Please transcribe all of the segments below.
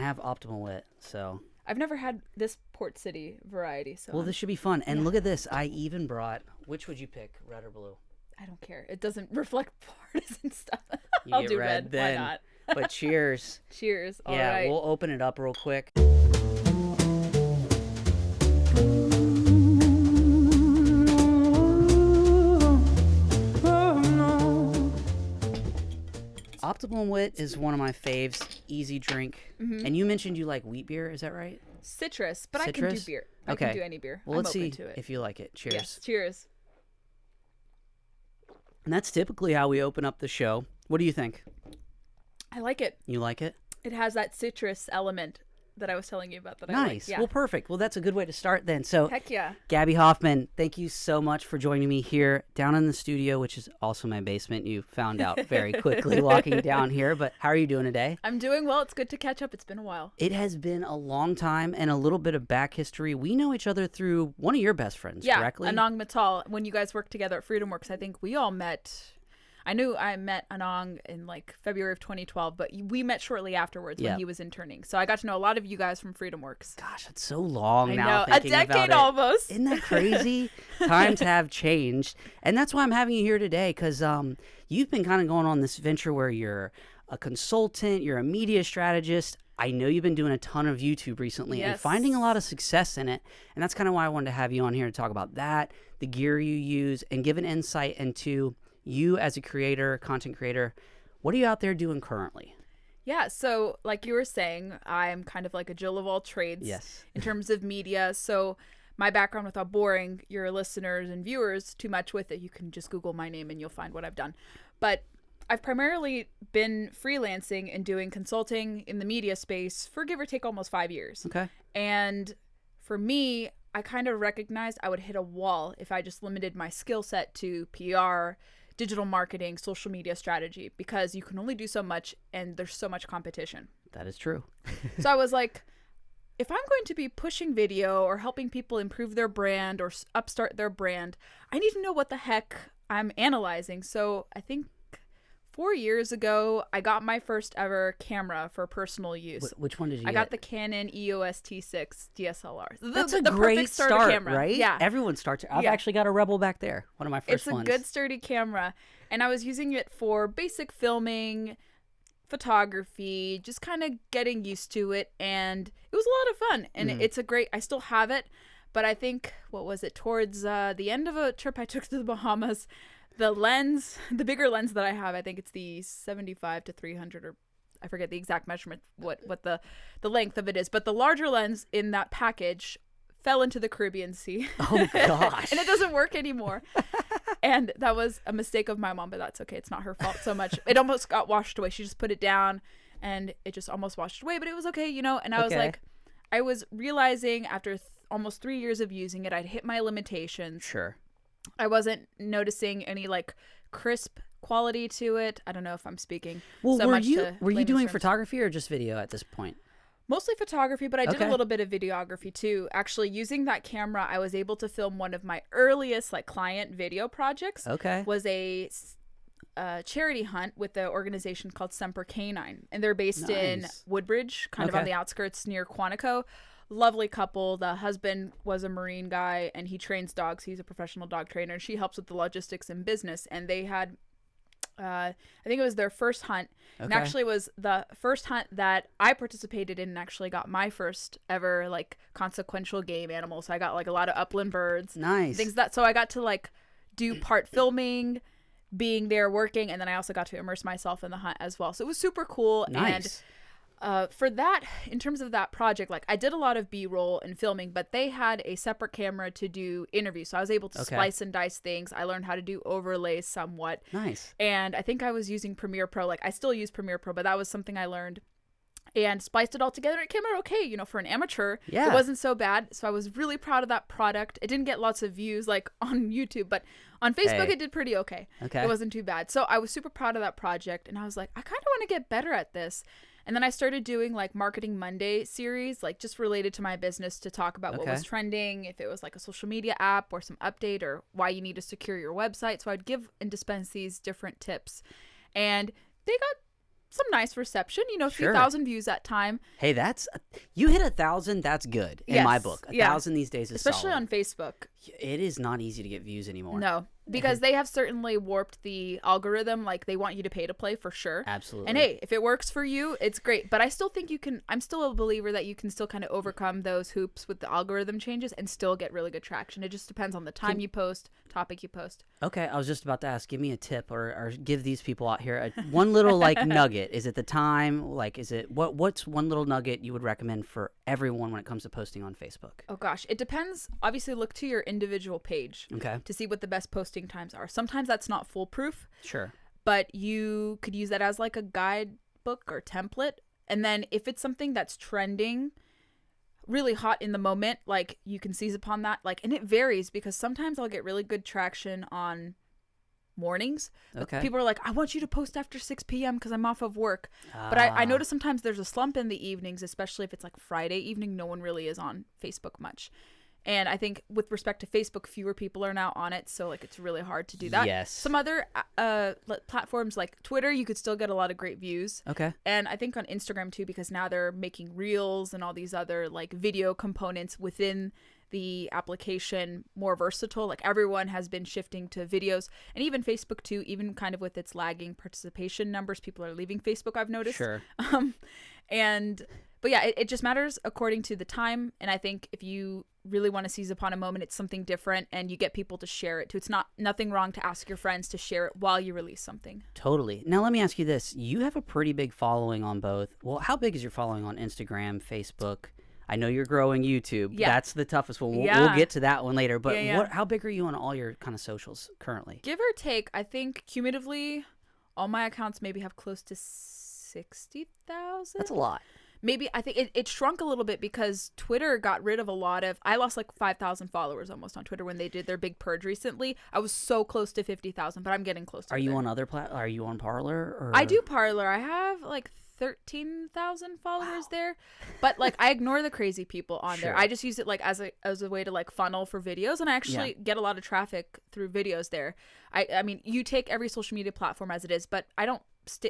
have optimal wit, so. I've never had this Port City variety, so. Well, this should be fun. And look at this. I even brought, which would you pick, red or blue? I don't care. It doesn't reflect partisan stuff. You I'll get do red. then. Why not? But cheers. Cheers. All yeah, right. we'll open it up real quick. Optimal Wit is one of my faves. Easy drink. And you mentioned you like wheat beer. Is that right? Citrus, but Citrus? I can do beer. Okay. I can do any beer. Well, let's I'm see open to it. if you like it. Cheers. Yes. Cheers. And that's typically how we open up the show. What do you think? I like it. You like it? It has that citrus element that I was telling you about that I Nice. like. Yeah. Well, perfect. Well, that's a good way to start then. So, Heck yeah. Gabby Hoffman, thank you so much for joining me here down in the studio, which is also my basement. You found out very quickly walking down here. But how are you doing today? I'm doing well. It's good to catch up. It's been a while. It has been a long time and a little bit of back history. We know each other through one of your best friends, correctly? Anong Mittal. When you guys worked together at FreedomWorks, I think we all met. I knew I met Anong in like February of 2012, but we met shortly afterwards when he was interning. So I got to know a lot of you guys from FreedomWorks. Gosh, it's so long I now. know. A decade almost. Isn't that crazy? Times have changed. And that's why I'm having you here today, because you've been kind of going on this venture where you're a consultant, you're a media strategist. I know you've been doing a ton of YouTube recently and finding a lot of success in it. And that's kind of why I wanted to have you on here to talk about that, the gear you use, and give an insight into you as a creator, content creator. What are you out there doing currently? Yeah, so like you were saying, I'm kind of like a Jill of all trades in terms of media. So my background, without boring your listeners and viewers too much with it, you can just Google my name and you'll find what I've done. But I've primarily been freelancing and doing consulting in the media space for give or take almost 5 years. Okay. And for me, I kind of recognized I would hit a wall if I just limited my skill set to PR, digital marketing, social media strategy, because you can only do so much and there's so much competition. That is true. So I was like, if I'm going to be pushing video or helping people improve their brand or upstart their brand, I need to know what the heck I'm analyzing. So I think 4 years ago, I got my first ever camera for personal use. Which one did you get? I got the Canon EOS T6 DSLR. That's a great start, camera. right? Yeah. Everyone starts. I've actually got a Rebel back there. One of my first ones. It's a good sturdy camera. And I was using it for basic filming, photography, just kind of getting used to it. And it was a lot of fun. And it's a great, I still have it. But I think, what was it, towards the end of a trip I took to the Bahamas, the lens, the bigger lens that I have, I think it's the 75 to 300, or I forget the exact measurement, what the length of it is. But the larger lens in that package fell into the Caribbean Sea. Oh, gosh. And it doesn't work anymore. And that was a mistake of my mom, but that's okay. It's not her fault so much. It almost got washed away. She just put it down and it just almost washed away, but it was okay, you know? And I was like, I was realizing after almost 3 years of using it, I'd hit my limitations. Sure. I wasn't noticing any like crisp quality to it. I don't know if I'm speaking. Well, so were you doing photography or just video at this point? Mostly photography, but I did a little bit of videography too. Actually, using that camera, I was able to film one of my earliest like client video projects. Okay. Was a charity hunt with the organization called Semper Canine, and they're based in Woodbridge, kind of on the outskirts near Quantico. Lovely couple. The husband was a Marine guy and he trains dogs. He's a professional dog trainer, and she helps with the logistics and business. And they had, I think it was their first hunt. And actually was the first hunt that I participated in and actually got my first ever like consequential game animal. So I got like a lot of upland birds. Nice. Things so I got to like do part filming, being there working, and then I also got to immerse myself in the hunt as well. So it was super cool. Nice. And for that, in terms of that project, like I did a lot of B-roll and filming, but they had a separate camera to do interviews. So I was able to splice and dice things. I learned how to do overlays somewhat. Nice. And I think I was using Premiere Pro. Like I still use Premiere Pro, but that was something I learned and spliced it all together. It came out okay, you know, for an amateur. Yeah. It wasn't so bad. So I was really proud of that product. It didn't get lots of views like on YouTube, but on Facebook it did pretty okay. It wasn't too bad. So I was super proud of that project, and I was like, I kind of want to get better at this. And then I started doing like Marketing Monday series, like just related to my business, to talk about what was trending, if it was like a social media app or some update, or why you need to secure your website. So I'd give and dispense these different tips, and they got some nice reception, you know, a few Sure. thousand views at time. Hey, you hit 1,000. That's good in my book. 1,000 these days is especially solid. on Facebook. It is not easy to get views anymore. No, because they have certainly warped the algorithm. Like, they want you to pay to play for sure. Absolutely. And hey, if it works for you, it's great. But I still think I'm still a believer that you can still kind of overcome those hoops with the algorithm changes and still get really good traction. It just depends on the time you post, topic you post. Okay, I was just about to ask, give me a tip or give these people out here one little like nugget. Is it the time? Like, is it what's one little nugget you would recommend for everyone when it comes to posting on Facebook? Oh gosh, it depends. Obviously, look to your individual page Okay. to see what the best posting times are. Sometimes that's not foolproof. Sure. But you could use that as like a guidebook or template. And then if it's something that's trending, really hot in the moment, like, you can seize upon that. Like, and it varies because sometimes I'll get really good traction on mornings. Okay. People are like, I want you to post after 6 p.m. because I'm off of work. But I notice sometimes there's a slump in the evenings, especially if it's like Friday evening. No one really is on Facebook much. And I think with respect to Facebook, fewer people are now on it. So, like, it's really hard to do that. Yes. Some other platforms like Twitter, you could still get a lot of great views. Okay. And I think on Instagram too, because now they're making reels and all these other like video components within the application more versatile. Like, everyone has been shifting to videos, and even Facebook too, even kind of with its lagging participation numbers, people are leaving Facebook, I've noticed. Sure. But yeah, it just matters according to the time. And I think if you really want to seize upon a moment, it's something different, and you get people to share it too. It's nothing wrong to ask your friends to share it while you release something. Totally. Now, let me ask you this. You have a pretty big following on both. Well, how big is your following on Instagram, Facebook? I know you're growing YouTube. Yeah. That's the toughest one. We'll get to that one later. But how big are you on all your kind of socials currently? Give or take, I think cumulatively, all my accounts maybe have close to 60,000. That's a lot. Maybe, I think it shrunk a little bit because Twitter got rid of a lot of, I lost like 5,000 followers almost on Twitter when they did their big purge recently. I was so close to 50,000, but I'm getting close to it. Are you on other are you on Parler? Or? I do Parler. I have like 13,000 followers there, but like, I ignore the crazy people on there. I just use it like as a way to like funnel for videos, and I actually get a lot of traffic through videos there. I mean, you take every social media platform as it is, but I don't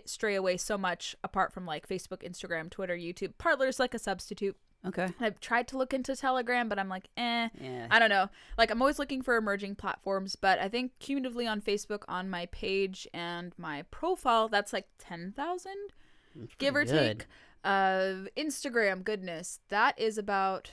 stray away so much apart from like Facebook, Instagram, Twitter, YouTube. Parler's like a substitute. Okay. I've tried to look into Telegram, but I'm like, Yeah. I don't know. Like, I'm always looking for emerging platforms, but I think cumulatively on Facebook, on my page and my profile, that's like 10,000, give or take. Instagram, goodness, that is about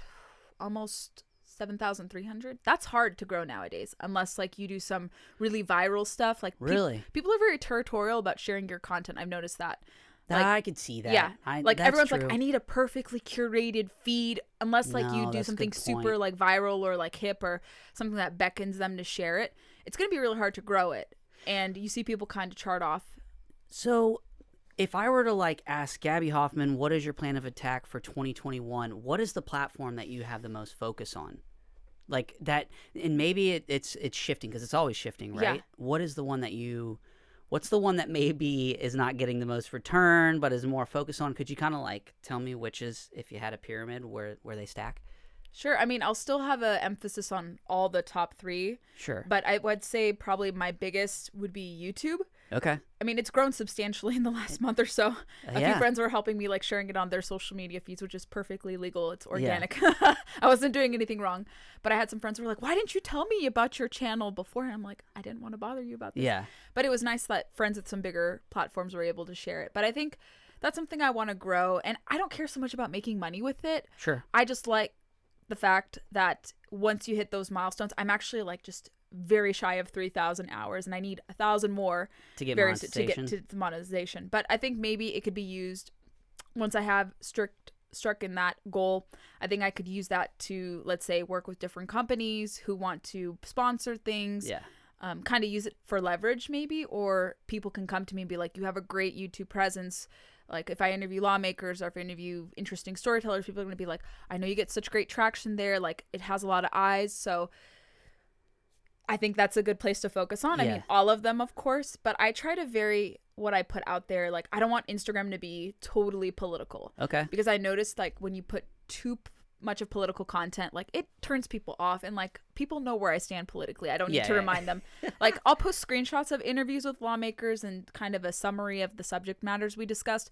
almost 7,300. That's hard to grow nowadays, unless like you do some really viral stuff. Like, really, people are very territorial about sharing your content. I've noticed that. Like, I could see that. Yeah, like, everyone's true. like, I need a perfectly curated feed, unless like you do something super like viral or like hip or something that beckons them to share it. It's gonna be really hard to grow it, and you see people kind of chart off. So, if I were to like ask Gabby Hoffman, what is your plan of attack for 2021? What is the platform that you have the most focus on? Like that, and maybe it's shifting because it's always shifting, right? Yeah. What's the one that maybe is not getting the most return but is more focused on? Could you kind of like tell me which is, if you had a pyramid, where they stack? Sure. I mean, I'll still have an emphasis on all the top 3. Sure. But I would say probably my biggest would be YouTube. Okay. I mean, it's grown substantially in the last month or so. A few friends were helping me, like, sharing it on their social media feeds, which is perfectly legal. It's organic. I wasn't doing anything wrong. But I had some friends who were like, why didn't you tell me about your channel before? I'm like, I didn't want to bother you about this. Yeah. But it was nice that friends with some bigger platforms were able to share it. But I think that's something I want to grow. And I don't care so much about making money with it. Sure. I just like the fact that once you hit those milestones, I'm actually like just very shy of 3,000 hours, and I need 1,000 more to get monetization. To get to monetization. But I think maybe it could be used once I have struck in that goal. I think I could use that to, let's say, work with different companies who want to sponsor things. Yeah. Kind of use it for leverage maybe, or people can come to me and be like, you have a great YouTube presence. Like, if I interview lawmakers or if I interview interesting storytellers, people are going to be like, I know you get such great traction there. Like, it has a lot of eyes. So I think that's a good place to focus on. I mean, all of them, of course, but I try to vary what I put out there. Like, I don't want Instagram to be totally political. Okay. Because I noticed, like, when you put too much of political content, like it turns people off, and like people know where I stand politically. I don't need Yeah, to yeah. remind them. Like I'll post screenshots of interviews with lawmakers and kind of a summary of the subject matters we discussed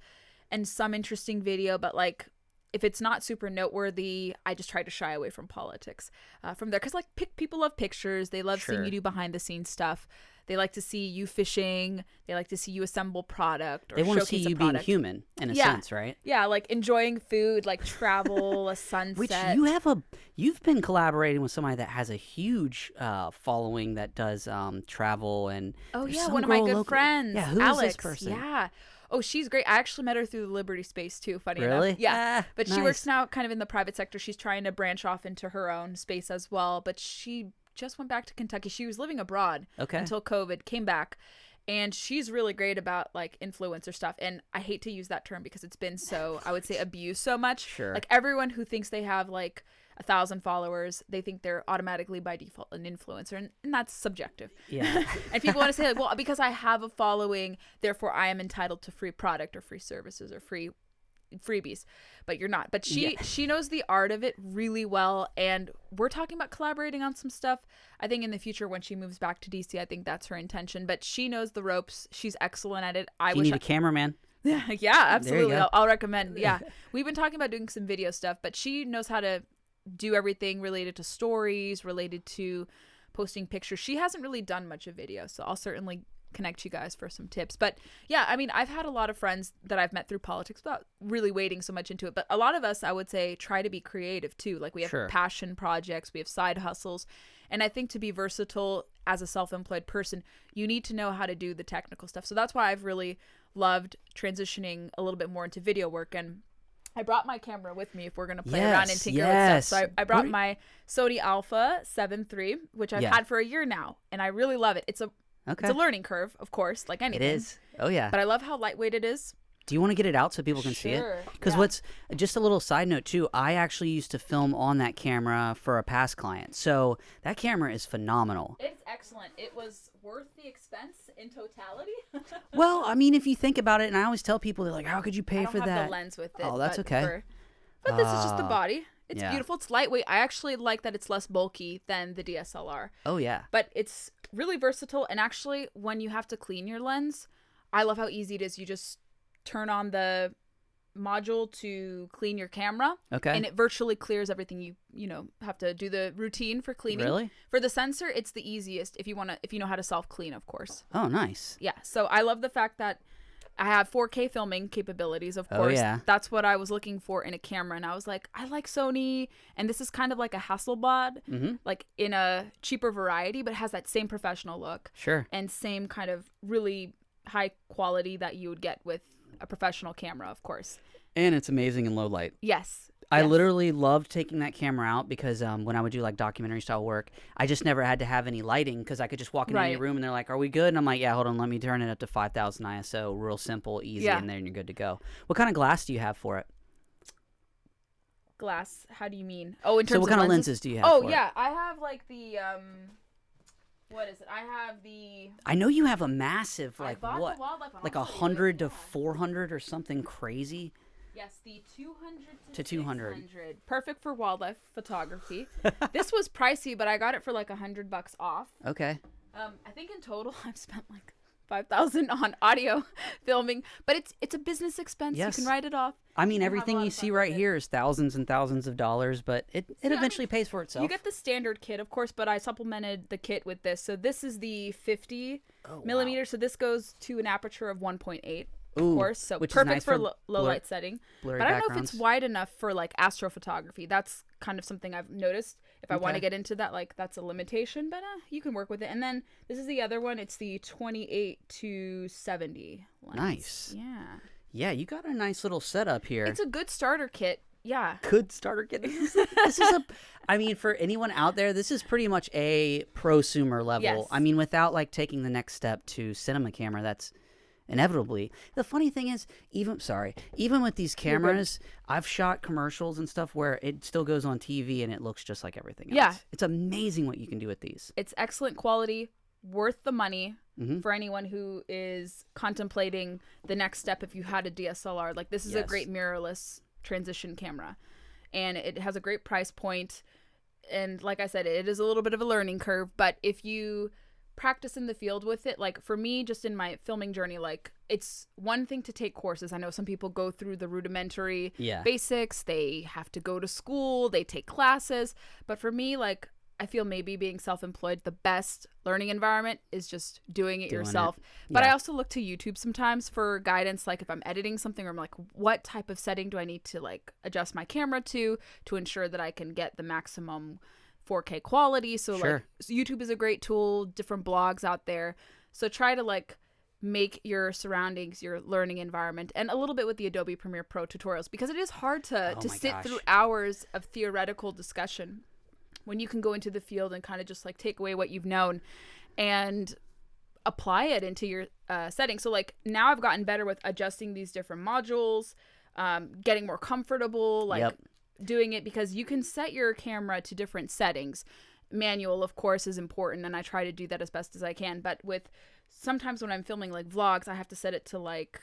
and some interesting video, but like if it's not super noteworthy, I just try to shy away from politics from there. Because like people love pictures. They love seeing Sure. you do behind the scenes stuff. They like to see you fishing. They like to see you assemble product or They want to showcase see you a being product. human in a Yeah. sense, right? Yeah, like enjoying food, like travel, a sunset. Which you've been collaborating with somebody that has a huge following that does travel and Oh there's yeah, some one of my girl good local- friends. Yeah, who is Alex. this person? Yeah. Oh, she's great. I actually met her through the Liberty Space too, funny Really? enough. Yeah. Ah, But she nice. works now kind of in the private sector. She's trying to branch off into her own space as well. But she just went back to Kentucky. She was living abroad Okay. until COVID, came back. And she's really great about like influencer stuff. And I hate to use that term because it's been so, I would say, abused so much. Sure. Like everyone who thinks they have like 1,000 followers, they think they're automatically by default an influencer. And that's subjective. Yeah. And people want to say like, well, because I have a following, therefore I am entitled to free product or free services or freebies, but you're not. But she knows the art of it really well, and we're talking about collaborating on some stuff. I think in the future when she moves back to DC, I think that's her intention, but she knows the ropes. She's excellent at it. You need a cameraman. Yeah, absolutely. go. I'll recommend. Yeah, we've been talking about doing some video stuff, but she knows how to do everything related to stories, related to posting pictures. She hasn't really done much of video, so I'll certainly connect you guys for some tips. But yeah, I mean, I've had a lot of friends that I've met through politics without really wading so much into it, but a lot of us, I would say, try to be creative too. Like we have Sure. passion projects, we have side hustles, and I think to be versatile as a self-employed person, you need to know how to do the technical stuff. So that's why I've really loved transitioning a little bit more into video work. And I brought my camera with me if we're going to play around and tinker with stuff. So I brought my Sony A7iii, which I've had for a year now, and I really love it. It's a learning curve, of course, like anything. It is. Oh, yeah. But I love how lightweight it is. Do you want to get it out so people can see it? Sure, Because yeah. what's just a little side note too, I actually used to film on that camera for a past client. So that camera is phenomenal. It's excellent. It was worth the expense in totality. Well, I mean, if you think about it, and I always tell people, they're like, how could you pay I don't for have that? the lens with it. Oh, that's okay. But this is just the body. It's yeah. beautiful. It's lightweight. I actually like that it's less bulky than the DSLR. Oh, yeah. But it's really versatile. And actually, when you have to clean your lens, I love how easy it is. You just turn on the module to clean your camera. Okay. And it virtually clears everything you know, have to do the routine for cleaning. Really? For the sensor, it's the easiest if you know how to self-clean, of course. Oh, nice. Yeah. So I love the fact that I have 4K filming capabilities, of course. Oh, yeah. That's what I was looking for in a camera. And I was like, I like Sony. And this is kind of like a Hasselblad, like in a cheaper variety, but it has that same professional look. Sure. And same kind of really high quality that you would get with a professional camera, of course. And it's amazing in low light. Yes. I literally loved taking that camera out because when I would do like documentary style work, I just never had to have any lighting because I could just walk into any room and they're like, are we good? And I'm like, yeah, hold on, let me turn it up to 5,000 ISO, real simple, easy, and then you're good to go. What kind of glass do you have for it? Glass? How do you mean? Oh, in terms of what kind of lenses do you have for it? yeah, I have like the what is it? I have the. I know you have a massive, I like bought what, the wildlife one. like I'll tell you 100 to what, 400 or something crazy. Yes, the 200 to 200. 600. Perfect for wildlife photography. This was pricey, but I got it for like $100 off. Okay. I think in total I've spent like $5,000 on audio filming, but it's a business expense. Yes. You can write it off. I mean, and have a everything lot you of see fun right with it. here is thousands and thousands of dollars, but it eventually pays for itself. You get the standard kit, of course, but I supplemented the kit with this. So this is the 50 millimeter. So this goes to an aperture of 1.8. Of course, so which is perfect nice for for low light setting. blurry But I don't know if backgrounds. it's wide enough for like astrophotography. That's kind of something I've noticed. If I want to get into that, like that's a limitation, but you can work with it. And then this is the other one. It's the 28 to 70 lens. Nice. Yeah. Yeah, you got a nice little setup here. It's a good starter kit. Yeah. Good starter kit. This is a, I mean, for anyone out there, this is pretty much a prosumer level. Yes. I mean, without like taking the next step to cinema camera, that's inevitably. The funny thing is, even with these cameras, I've shot commercials and stuff where it still goes on TV and it looks just like everything else. Yeah. It's amazing what you can do with these. It's excellent quality, worth the money for anyone who is contemplating the next step if you had a DSLR. Like this is a great mirrorless transition camera. and it has a great price point. And like I said, it is a little bit of a learning curve, but if you practice in the field with it, like for me, just in my filming journey, like it's one thing to take courses. I know some people go through the rudimentary basics, they have to go to school, they take classes, but for me, like I feel maybe being self-employed, the best learning environment is just doing it yourself. But I also look to YouTube sometimes for guidance, like if I'm editing something, or I'm like, what type of setting do I need to like adjust my camera to ensure that I can get the maximum 4K quality. So like YouTube is a great tool, different blogs out there. So try to like make your surroundings your learning environment, and a little bit with the Adobe Premiere Pro tutorials, because it is hard to sit through hours of theoretical discussion when you can go into the field and kind of just like take away what you've known and apply it into your setting. So like now I've gotten better with adjusting these different modules, getting more comfortable, like doing it, because you can set your camera to different settings. Manual, of course, is important, and I try to do that as best as I can. But with sometimes when I'm filming like vlogs, I have to set it to like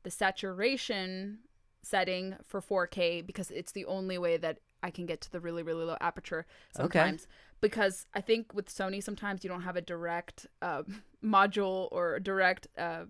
the saturation setting for 4K, because it's the only way that I can get to the really, really low aperture sometimes. Because I think with Sony, sometimes you don't have a direct module or direct, I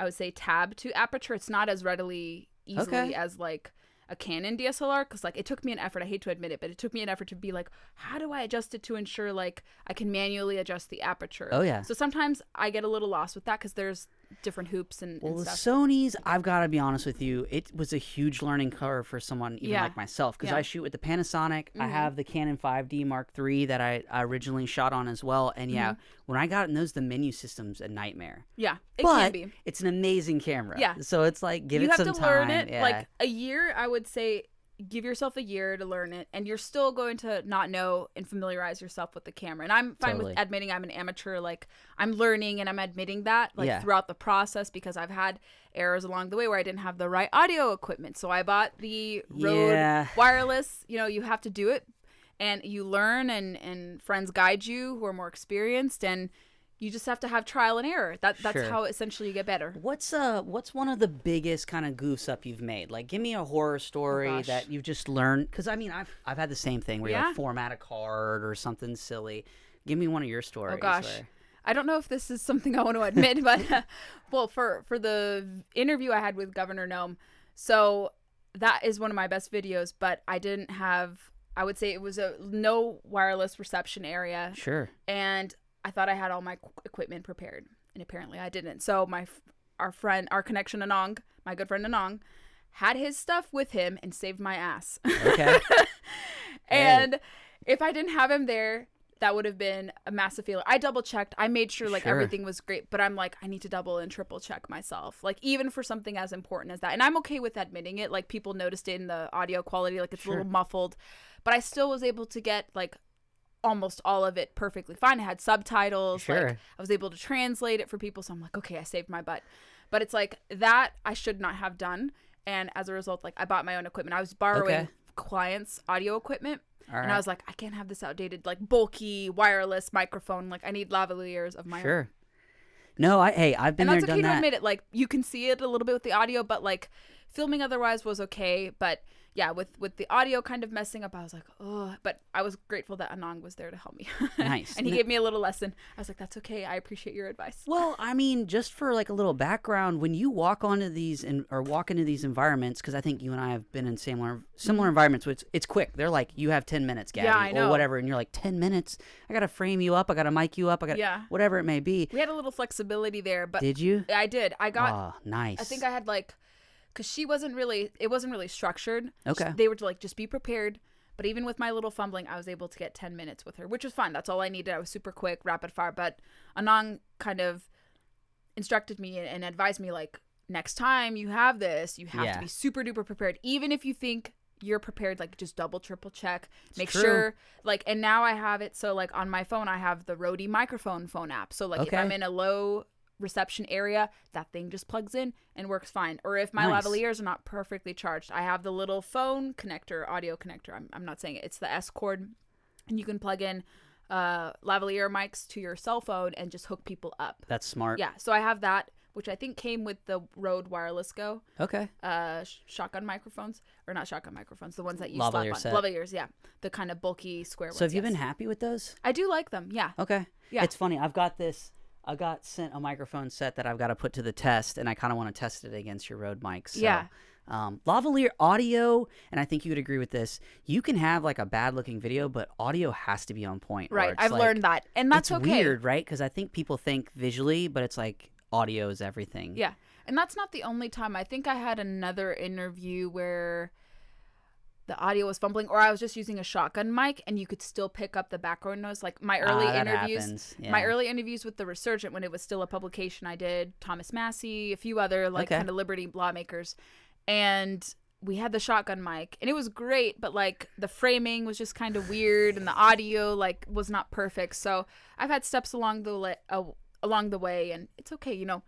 would say, tab to aperture. It's not as readily easily as like a Canon DSLR, because like it took me an effort, I hate to admit it, but it took me an effort to be like, how do I adjust it to ensure like I can manually adjust the aperture? So sometimes I get a little lost with that, because there's different hoops and the stuff. Sony's, I've got to be honest with you, it was a huge learning curve for someone even like myself, because I shoot with the Panasonic. I have the Canon 5D Mark III that I originally shot on as well, and when I got in those, the menu system's a nightmare. It can be. It's an amazing camera. So it's like, give it some time. You have to learn it. Like a year, I would say, give yourself a year to learn it, and you're still going to not know and familiarize yourself with the camera. And I'm fine with admitting I'm an amateur. Like I'm learning, and I'm admitting that like throughout the process, because I've had errors along the way where I didn't have the right audio equipment. So I bought the Rode wireless. You know, you have to do it, and you learn, and friends guide you who are more experienced, and you just have to have trial and error. That's how essentially you get better. What's one of the biggest kind of goofs up you've made? Like, give me a horror story that you've just learned. Because I mean, I've had the same thing where you like format a card or something silly. Give me one of your stories. Oh gosh, I don't know if this is something I want to admit, but well, for the interview I had with Governor Noem, so that is one of my best videos. But I didn't have. I would say it was a no wireless reception area. And I thought I had all my equipment prepared, and apparently I didn't. So our connection Anong, my good friend Anong, had his stuff with him and saved my ass. And if I didn't have him there, that would have been a massive failure. I double checked. I made sure like everything was great, but I'm like, I need to double and triple check myself. Like even for something as important as that. And I'm okay with admitting it. Like people noticed it in the audio quality, like it's a little muffled, but I still was able to get like almost all of it perfectly fine. I had subtitles. Like I was able to translate it for people. So I'm like, okay, I saved my butt. But it's like that I should not have done. And as a result, like I bought my own equipment. I was borrowing clients' audio equipment. And I was like, I can't have this outdated, like bulky wireless microphone. Like I need lavaliers of my own. No, I've been there, done that. And that's okay to admit it. Like you can see it a little bit with the audio, but like filming otherwise was okay. But yeah, with the audio kind of messing up, I was like, oh, but I was grateful that Anong was there to help me. Nice. And he gave me a little lesson. I was like, that's okay. I appreciate your advice. Well, I mean, just for like a little background, when you walk onto these walk into these environments, because I think you and I have been in similar environments, which it's quick. They're like, you have 10 minutes, Gabby, I know. or whatever. And you're like, 10 minutes? I got to frame you up. I got to mic you up. I got whatever it may be. We had a little flexibility there. But did you? I did. I got, nice. I think I had like, because it wasn't really structured. Okay. They were like, just be prepared. But even with my little fumbling, I was able to get 10 minutes with her, which was fine. That's all I needed. I was super quick, rapid fire. But Anong kind of instructed me and advised me, like, next time you have this, you have to be super duper prepared. Even if you think you're prepared, like, just double, triple check. Make sure, like, and now I have it. So, like, on my phone, I have the Rode microphone phone app. So, like, if I'm in a low reception area, that thing just plugs in and works fine. Or if my lavaliers are not perfectly charged, I have the little phone connector, audio connector. I'm not saying it. It's the S cord, and you can plug in lavalier mics to your cell phone and just hook people up. That's smart. Yeah. So I have that which I think came with the Rode Wireless Go. Okay. Shotgun microphones, or not shotgun microphones, the ones that you Lavalier slap on. set. Lavaliers, yeah, the kind of bulky square ones. So have you been happy with those? I do like them. Yeah. Okay. Yeah. It's funny. I got sent a microphone set that I've got to put to the test, and I kind of want to test it against your Rode mics. So, yeah. Lavalier audio, and I think you would agree with this, you can have like a bad looking video, but audio has to be on point. Right. I've learned that. And that's it's okay. weird, right? Because I think people think visually, but it's like audio is everything. Yeah. And that's not the only time. I think I had another interview where the audio was fumbling, or I was just using a shotgun mic and you could still pick up the background noise. Like my early interviews, my early interviews with the Resurgent, when it was still a publication, I did Thomas Massey, a few other kind of Liberty lawmakers. And we had the shotgun mic, and it was great, but like the framing was just kind of weird, and the audio like was not perfect. So I've had steps along the way, and it's okay, you know.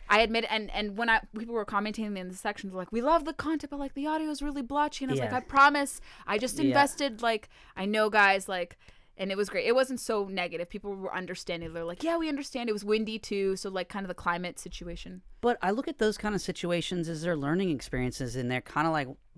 I admit, and when people were commenting in the sections, like, we love the content, but like the audio is really blotchy, and I was like, I promise, I just invested, like, I know, guys, like. And it was great. It wasn't so negative. People were understanding. They're like, yeah, we understand. It was windy too. So like kind of the climate situation. But I look at those kind of situations as their learning experiences, and they're kind of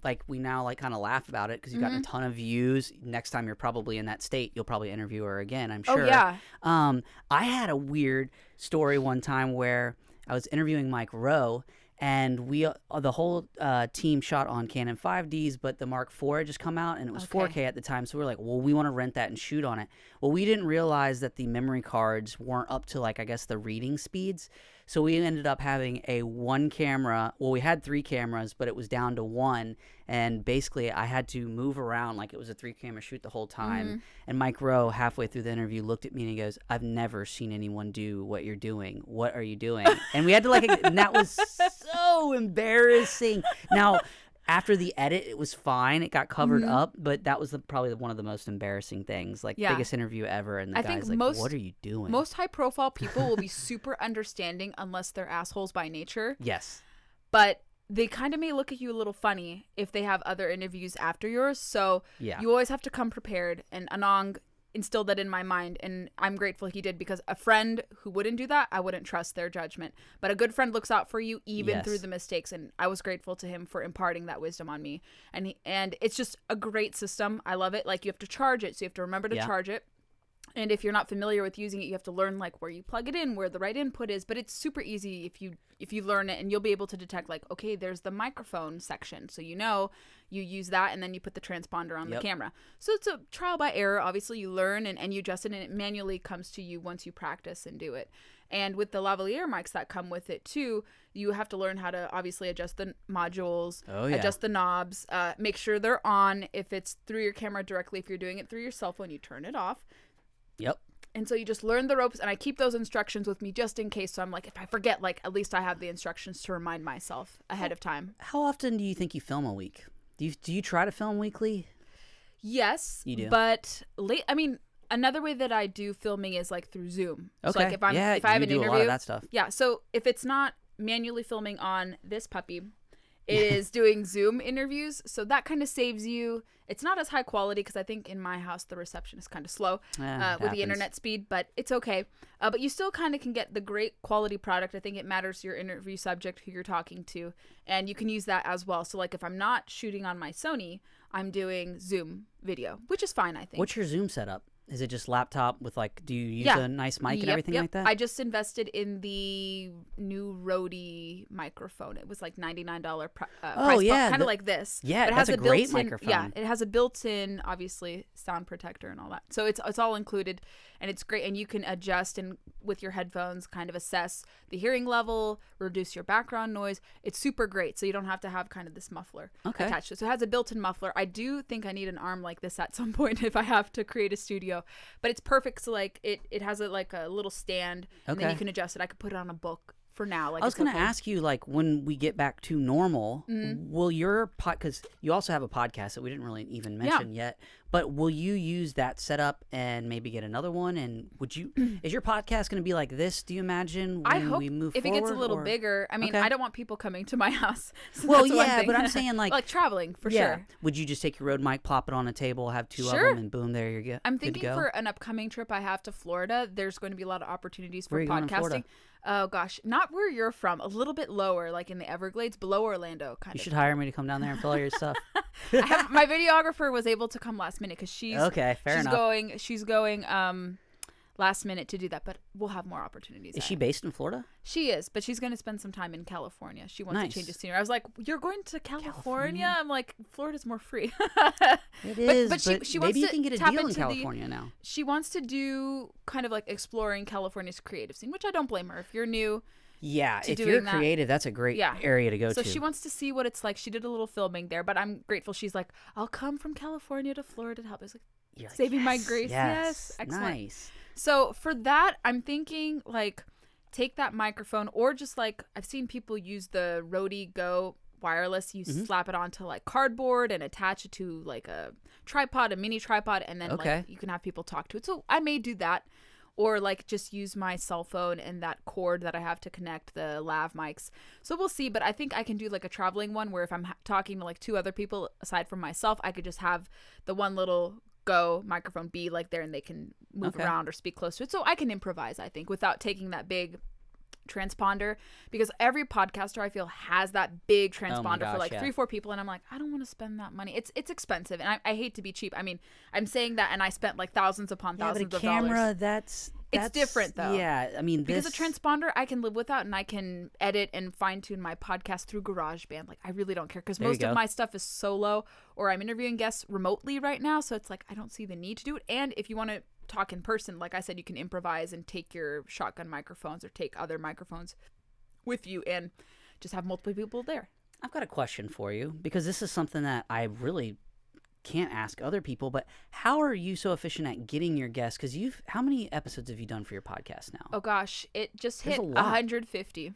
like we now like kind of laugh about it because you've gotten a ton of views. Next time you're probably in that state, you'll probably interview her again, I'm sure. Oh, yeah. I had a weird story one time where I was interviewing Mike Rowe, and the whole team shot on Canon 5Ds, but the Mark IV had just come out, and it was 4K at the time. So we were like, well, we want to rent that and shoot on it. Well, we didn't realize that the memory cards weren't up to, like, I guess the reading speeds. So we ended up having a one camera. Well, we had 3 cameras, but it was down to 1. And basically, I had to move around like it was a 3-camera shoot the whole time. And Mike Rowe, halfway through the interview, looked at me and he goes, I've never seen anyone do what you're doing. What are you doing? And we had to and that was so embarrassing. Now, after the edit, it was fine. It got covered up, but that was probably one of the most embarrassing things. Like, biggest interview ever, and the guy's like, what are you doing? Most high-profile people will be super understanding unless they're assholes by nature. Yes. But they kind of may look at you a little funny if they have other interviews after yours. So you always have to come prepared. And Anong instilled that in my mind, and I'm grateful he did, because a friend who wouldn't do that, I wouldn't trust their judgment. But a good friend looks out for you even through the mistakes, and I was grateful to him for imparting that wisdom on me. And it's just a great system. I love it. Like, you have to charge it, so you have to remember to charge it. And if you're not familiar with using it, you have to learn like where you plug it in, where the right input is. But it's super easy if you learn it, and you'll be able to detect like, okay, there's the microphone section. So you use that, and then you put the transponder on the camera. So it's a trial by error. Obviously, you learn and you adjust it, and it manually comes to you once you practice and do it. And with the lavalier mics that come with it too, you have to learn how to obviously adjust the modules, adjust the knobs, make sure they're on. If it's through your camera directly, if you're doing it through your cell phone, you turn it off. Yep. And so you just learn the ropes, and I keep those instructions with me just in case. So I'm like, if I forget, like, at least I have the instructions to remind myself ahead of time. How often do you think you film a week? Do you try to film weekly? Yes. You do? But another way that I do filming is like through Zoom. Okay. So like if I have an interview, a lot of that stuff. Yeah. So if it's not manually filming on this puppy, it is doing Zoom interviews. So that kind of saves you. It's not as high quality because I think in my house the reception is kind of slow with the internet speed, but it's okay. But you still kind of can get the great quality product. I think it matters your interview subject, who you're talking to, and you can use that as well. So like if I'm not shooting on my Sony, I'm doing Zoom video, which is fine, I think. What's your Zoom setup? Is it just laptop with like, do you use a nice mic and everything like that? I just invested in the new Rode microphone. It was like $99 price. Kind of like this. Yeah, but it that's has a great microphone. Yeah, it has a built-in, obviously, sound protector and all that. So it's all included, and it's great. And you can adjust and with your headphones kind of assess the hearing level, reduce your background noise. It's super great. So you don't have to have kind of this muffler attached to it. So it has a built-in muffler. I do think I need an arm like this at some point if I have to create a studio. But it's perfect. So like it has a little stand, and then you can adjust it. I could put it on a book for now. Like, I was going to ask you, like, when we get back to normal, will your because you also have a podcast that we didn't really even mention yet, but will you use that setup and maybe get another one? And would you is your podcast going to be like this, do you imagine, when I hope we move if forward, it gets a little bigger. I mean, I don't want people coming to my house. So well, that's yeah, but I'm saying like traveling for sure. Would you just take your Rode mic, plop it on a table, have 2 of them, and boom, there you go. I'm thinking for an upcoming trip I have to Florida, there's going to be a lot of opportunities for Where are you going in podcasting. Oh gosh, not where you're from. A little bit lower, like in the Everglades, below Orlando, kind You of. should hire me to come down there and fill all your stuff. My videographer was able to come last minute because she's enough. She's going last minute to do that, but we'll have more opportunities. Is she based in Florida? She is, but she's going to spend some time in California. She wants to change the scenery. I was like, "You're going to California?" I'm like, "Florida's more free." It is, but she wants maybe you can get a deal in California now. She wants to do kind of like exploring California's creative scene, which I don't blame her. If you're new, if you're creative, that's a great area to go to. So she wants to see what it's like. She did a little filming there, but I'm grateful. She's like, "I'll come from California to Florida to help." I was like, saving my grace. Yes, excellent. Nice. So for that, I'm thinking like take that microphone, or just like I've seen people use the Rode Go wireless. You slap it onto like cardboard and attach it to like a tripod, a mini tripod, and then like you can have people talk to it. So I may do that, or like just use my cell phone and that cord that I have to connect the lav mics. So we'll see, but I think I can do like a traveling one where if I'm talking to like 2 other people aside from myself, I could just have the one little Go microphone be like there and they can move around or speak close to it. So I can improvise, I think, without taking that big transponder, because every podcaster I feel has that big transponder for like 3-4 people, and I'm like, I don't want to spend that money. It's expensive, and I hate to be cheap. I mean, I'm saying that, and I spent like thousands upon thousands but a of camera, dollars. It's different though. Yeah, I mean, because a transponder I can live without, and I can edit and fine tune my podcast through GarageBand. Like I really don't care, because most of my stuff is solo, or I'm interviewing guests remotely right now, so it's like I don't see the need to do it. And if you want to talk in person, like I said, you can improvise and take your shotgun microphones or take other microphones with you and just have multiple people there. I've got a question for you, because this is something that I really can't ask other people, but how are you so efficient at getting your guests? Because how many episodes have you done for your podcast now? Oh gosh, it just hit 150.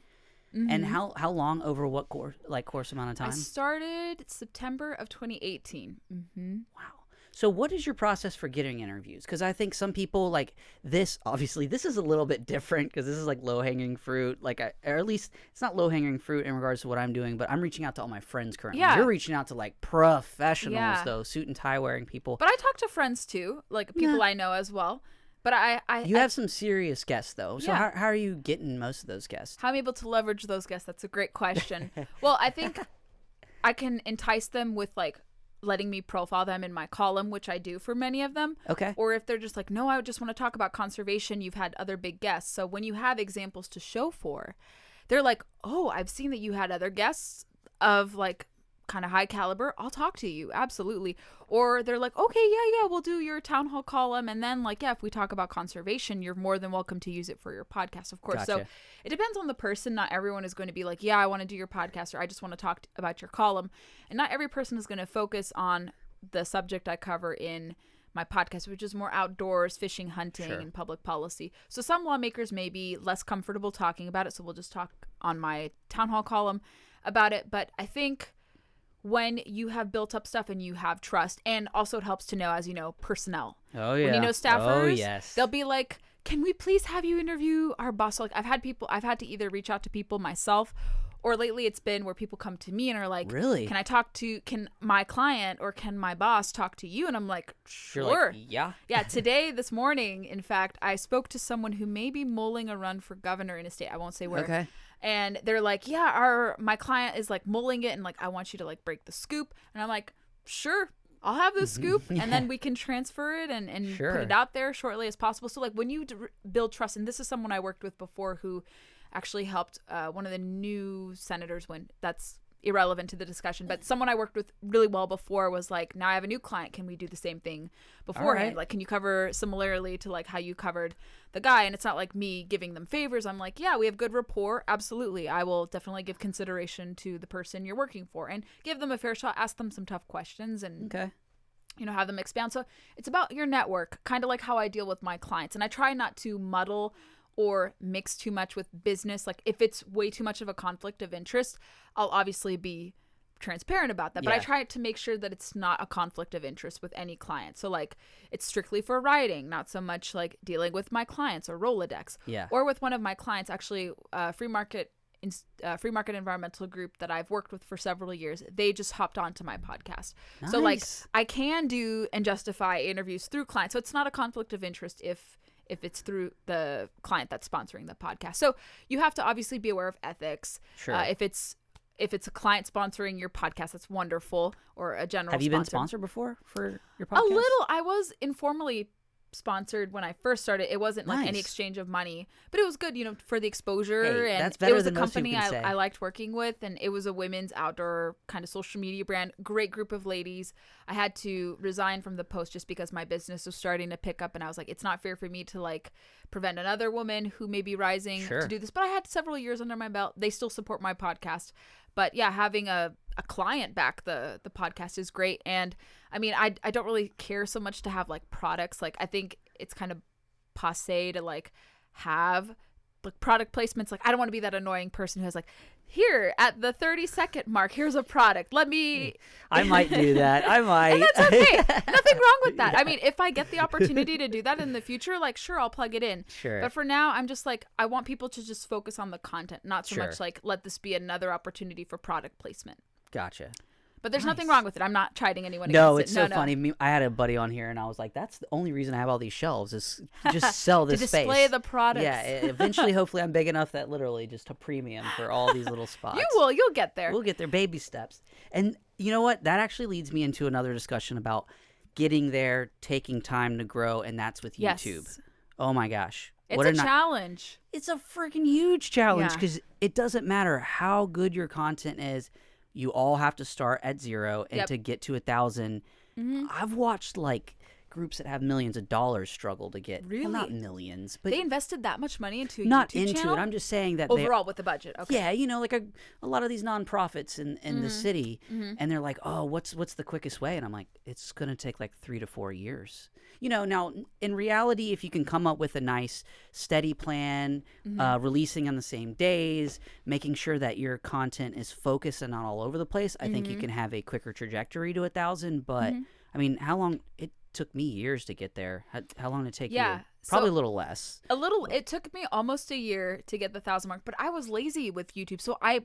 And how long, over what course amount of time? I started September of 2018. Wow. So what is your process for getting interviews? Because I think some people like this, obviously this is a little bit different, because this is like low-hanging fruit, or at least it's not low-hanging fruit in regards to what I'm doing, but I'm reaching out to all my friends currently. You're reaching out to like professionals though, suit and tie wearing people. But I talk to friends too, like people I know as well. But you have some serious guests though. So how are you getting most of those guests? How I'm able to leverage those guests? That's a great question. Well, I think I can entice them with like letting me profile them in my column, which I do for many of them. Okay. Or if they're just like, no, I just want to talk about conservation, you've had other big guests. So when you have examples to show for, they're like, oh, I've seen that you had other guests of like kind of high caliber. I'll talk to you. Absolutely. Or they're like, okay, yeah, we'll do your town hall column. And then like, if we talk about conservation, you're more than welcome to use it for your podcast, of course. Gotcha. So it depends on the person. Not everyone is going to be like, yeah, I want to do your podcast, or I just want to talk about your column. And not every person is going to focus on the subject I cover in my podcast, which is more outdoors, fishing, hunting, and public policy. So some lawmakers may be less comfortable talking about it. So we'll just talk on my town hall column about it. But I think when you have built up stuff and you have trust, and also it helps to know, as you know, personnel. Oh yeah. When you know staffers, oh, yes. They'll be like, can we please have you interview our boss? So like I've had to either reach out to people myself, or lately it's been where people come to me and are like, really? Can my client or can my boss talk to you? And I'm like, sure. Like, yeah. Yeah. This morning, in fact, I spoke to someone who may be mulling a run for governor in a state. I won't say where. Okay. And they're like, yeah, my client is like mulling it, and like, I want you to like break the scoop. And I'm like, sure, I'll have the scoop, and then we can transfer it and put it out there shortly as possible. So like when you build trust, and this is someone I worked with before who actually helped one of the new senators win. That's irrelevant to the discussion, but someone I worked with really well before was like, now I have a new client, can we do the same thing beforehand? Like, can you cover similarly to like how you covered the guy? And it's not like me giving them favors. I'm like, yeah, we have good rapport, absolutely, I will definitely give consideration to the person you're working for and give them a fair shot, ask them some tough questions, and have them expand. So it's about your network, kind of like how I deal with my clients. And I try not to muddle or mix too much with business. Like if it's way too much of a conflict of interest, I'll obviously be transparent about that. But I try to make sure that it's not a conflict of interest with any client. So like it's strictly for writing, not so much like dealing with my clients or Rolodex. Yeah. Or with one of my clients, actually, free market environmental group that I've worked with for several years. They just hopped onto my podcast. Nice. So like I can do and justify interviews through clients. So it's not a conflict of interest if if it's through the client that's sponsoring the podcast. So you have to obviously be aware of ethics. Sure. If it's a client sponsoring your podcast, that's wonderful, or a general Have you sponsor. been sponsored before for your podcast? A little. I was informally sponsored when I first started. It wasn't like any Nice. exchange of money, but it was good, for the exposure. Hey, and that's better it was than a most people company can say. I liked working with, and it was a women's outdoor kind of social media brand. Great group of ladies. I had to resign from the Post just because my business was starting to pick up, and I was like, it's not fair for me to like prevent another woman who may be rising Sure. to do this. But I had several years under my belt. They still support my podcast. But yeah, having a client back the podcast is great. And I mean, I don't really care so much to have like products. Like I think it's kind of passe to like have like product placements. Like I don't want to be that annoying person who has like, here at the 30-second mark, here's a product. Let me. I might do that. I might. And that's okay. Nothing wrong with that. Yeah. I mean, if I get the opportunity to do that in the future, like sure, I'll plug it in. Sure. But for now, I'm just like, I want people to just focus on the content, not so Sure. much like let this be another opportunity for product placement. Gotcha. But there's Nice. nothing wrong with it. I'm not chiding anyone No, against it's it. so funny. I had a buddy on here, and I was like, "That's the only reason I have all these shelves is just sell to this display space." the products. Yeah, eventually, hopefully, I'm big enough that literally just a premium for all these little spots. You will. You'll get there. We'll get there, baby steps. And you know what? That actually leads me into another discussion about getting there, taking time to grow, and that's with Yes. YouTube. Oh my gosh. It's a challenge. It's a freaking huge challenge Yeah. because it doesn't matter how good your content is. You all have to start at zero, and Yep. to get to 1,000. Mm-hmm. I've watched like groups that have millions of dollars struggle to get. Really? Well, not millions, but They invested that much money into a not YouTube into channel? it. I'm just saying that Overall with the budget. Okay. yeah, like a lot of these nonprofits in the city, Mm-hmm. and they're like, oh, what's the quickest way? And I'm like, it's gonna take like 3 to 4 years. Now in reality, if you can come up with a nice steady plan, releasing on the same days, making sure that your content is focused and not all over the place, I think you can have a quicker trajectory to 1,000. But I mean, how long it took me years to get there? How long did it take you? Probably a little less. It took me almost a year to get the 1,000 mark, but I was lazy with YouTube. So I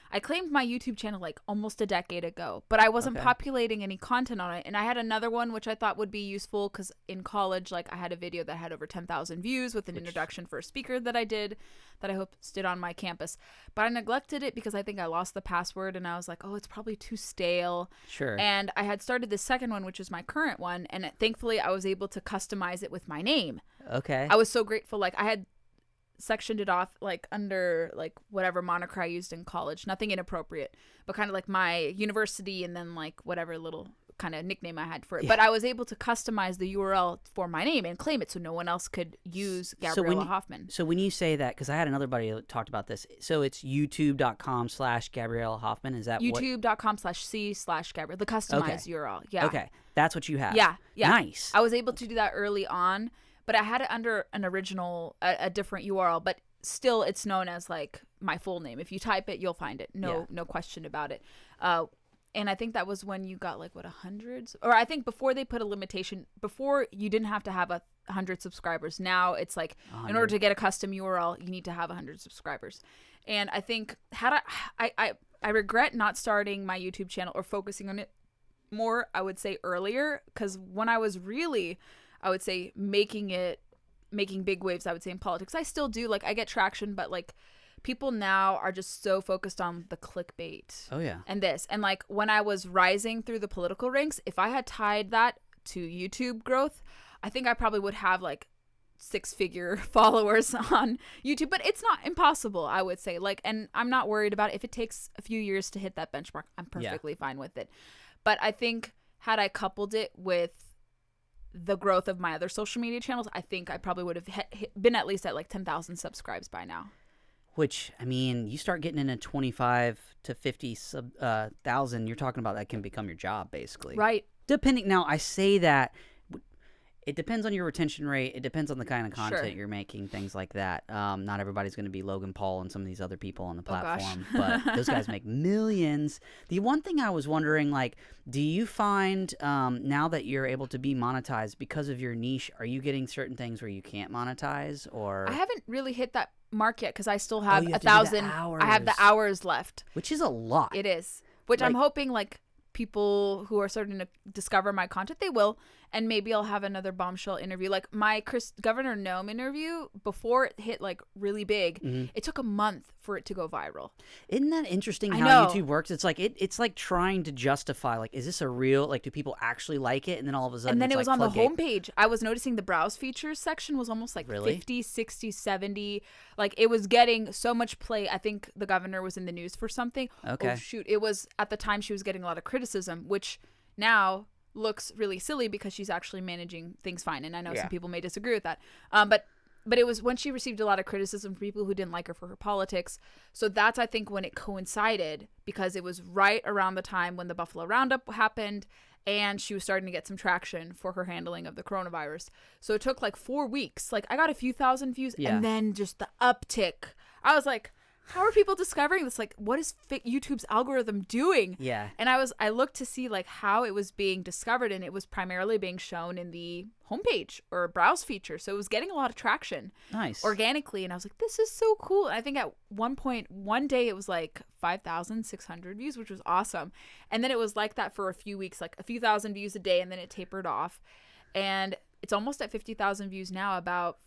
I claimed my YouTube channel like almost a decade ago, but I wasn't populating any content on it. And I had another one which I thought would be useful because in college, like I had a video that had over 10,000 views with an introduction for a speaker that I did that I hosted on my campus. But I neglected it because I think I lost the password and I was like, oh, it's probably too stale. Sure. And I had started the second one, which is my current one. And thankfully I was able to customize it with my name. Okay. I was so grateful. Like I had sectioned it off like under like whatever moniker I used in college, nothing inappropriate, but kind of like my university and then like whatever little kind of nickname I had for it. Yeah. But I was able to customize the URL for my name and claim it so no one else could use Gabriella Hoffman. So when you say that, because I had another buddy that talked about this, so it's youtube.com/Gabriella Hoffman. Is that youtube.com/c/Gabriella, the customized URL. Yeah. Okay. That's what you have. Yeah. Nice. I was able to do that early on, but I had it under an original, a different URL, but still it's known as like my full name. If you type it, you'll find it. No question about it. And I think that was when you got like 100, or I think before they put a limitation, before you didn't have to have 100 subscribers. Now it's like 100. In order to get a custom URL, you need to have 100 subscribers. And I think I regret not starting my YouTube channel or focusing on it more, I would say earlier, because when I was really, I would say making big waves, I would say in politics, I still do, like I get traction, but like people now are just so focused on the clickbait. Oh yeah. And this, and like when I was rising through the political ranks, if I had tied that to YouTube growth, I think I probably would have like 6-figure followers on YouTube, but it's not impossible, I would say. Like, and I'm not worried about it. If it takes a few years to hit that benchmark, I'm perfectly fine with it. But I think had I coupled it with the growth of my other social media channels, I think I probably would have been at least at like 10,000 subscribes by now. Which, I mean, you start getting into 25 to 50,000, you're talking about that can become your job, basically. Right. Depending, now I say that, it depends on your retention rate. It depends on the kind of content you're making, things like that. Not everybody's going to be Logan Paul and some of these other people on the platform, but those guys make millions. The one thing I was wondering, like, do you find now that you're able to be monetized because of your niche, are you getting certain things where you can't monetize? Or I haven't really hit that mark yet because I still have you have 1,000. to do the I have the hours left, which is a lot. It is, which Like, I'm hoping like people who are starting to discover my content, they will, and maybe I'll have another bombshell interview. Like my Governor Noem interview, before it hit like really big, it took a month for it to go viral. Isn't that interesting how YouTube works? It's like it's like trying to justify, like, is this a real, like, do people actually like it? And then all of a sudden, and then it was like on the homepage. I was noticing the browse features section was almost like Really? 50, 60, 70. Like it was getting so much play. I think the governor was in the news for something. Okay. Oh shoot. It was at the time she was getting a lot of criticism, which now looks really silly because she's actually managing things fine. And I know some people may disagree with that. But it was when she received a lot of criticism from people who didn't like her for her politics. So that's, I think, when it coincided, because it was right around the time when the Buffalo Roundup happened and she was starting to get some traction for her handling of the coronavirus. So it took like 4 weeks. Like I got a few thousand views and then just the uptick. I was like, how are people discovering this? Like, what is YouTube's algorithm doing? Yeah. And I looked to see like how it was being discovered, and it was primarily being shown in the homepage or browse feature. So it was getting a lot of traction. Nice. Organically. And I was like, this is so cool. And I think at one point, one day it was like 5,600 views, which was awesome. And then it was like that for a few weeks, like a few thousand views a day, and then it tapered off. And it's almost at 50,000 views now, about